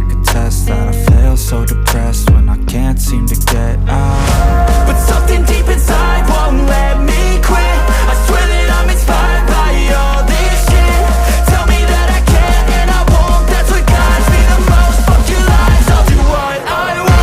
like a test that I fail. So depressed when I can't seem to get out. But something deep inside won't let me quit. I swear that I'm inspired by all this shit. Tell me that I can and I won't. That's what guides me the most. Fuck your lies, I'll do what I want.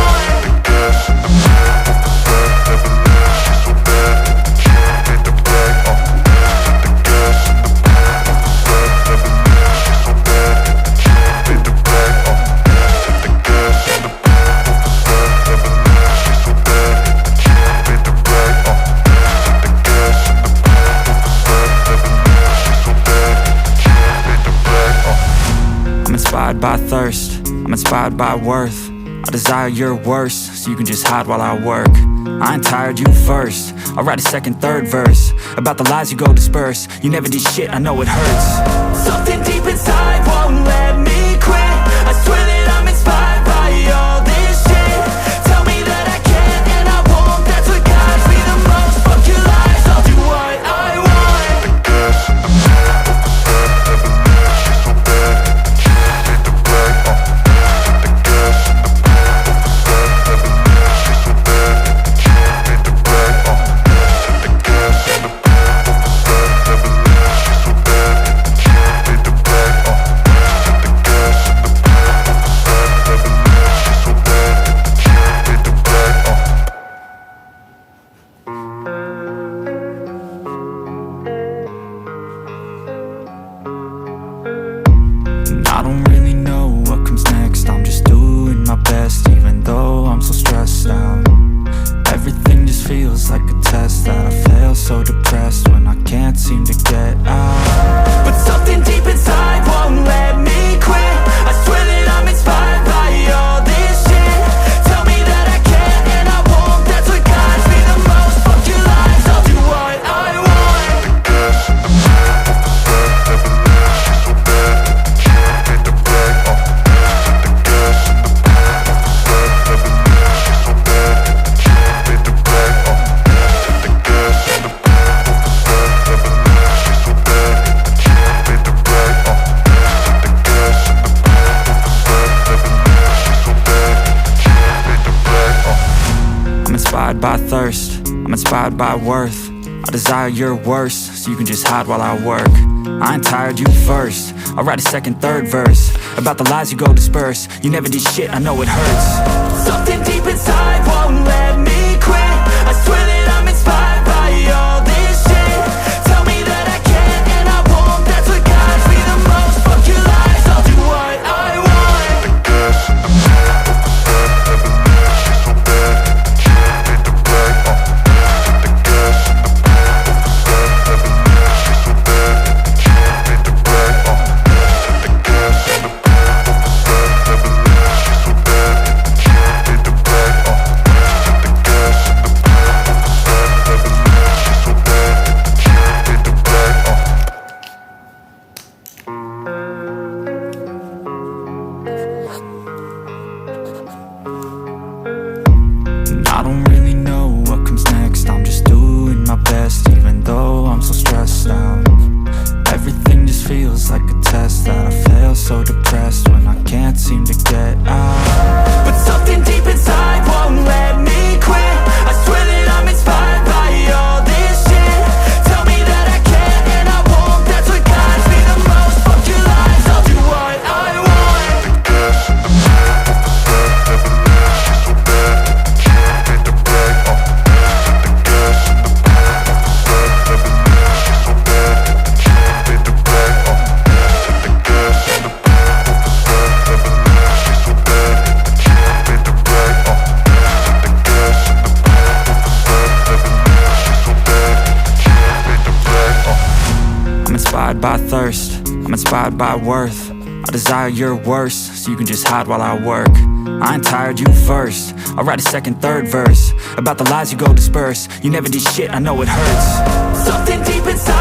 I'm inspired by thirst, I'm inspired by worth. I desire your worst, so you can just hide while I work. I ain't tired, you first. I'll write a second, third verse about the lies you go disperse. You never did shit, I know it hurts. Something deep inside won't let me quit. I swear that I'm inspired by all this shit. Tell me that I can and I won't. That's what guides me the most. Fuck your lies, I'll do what I want. I don't really know what comes next. I'm just doing my best, even though I'm so stressed out. Everything just feels like a test that I fail. So depressed when I can't seem to get out. But something deep inside won't let me quit. I swear that I'm inspired by all this shit. Tell me that I can and I won't. That's what guides me the most. Fuck your lies, I'll do what I want. I'm inspired by thirst, I'm inspired by worth. I desire your worst, so you can just hide while I work. I ain't tired, you first. I'll write a second, third verse about the lies you go disperse. You never did shit, I know it hurts. Something deep inside won't let me quit. I swear that I'm inspired by all this shit. Tell me that I can and I won't. That's what guides me the most. Fuck your lies, I'll do what I want. I don't really know what comes next. I'm just doing my best, even though I'm so stressed out. Everything just feels like a test that I fail. So depressed when I can't seem to get out. But something deep inside won't let me quit. I swear that I'm inspired by all this shit. Tell me that I can and I won't. That's what guides me the most. Fuck your lies, I'll do what I want. I'm inspired by thirst, I'm inspired by worth. I desire your worst, so you can just hide while I work. I ain't tired, you first. I'll write a second, third verse about the lies you go disperse. You never did shit, I know it hurts. Something deep inside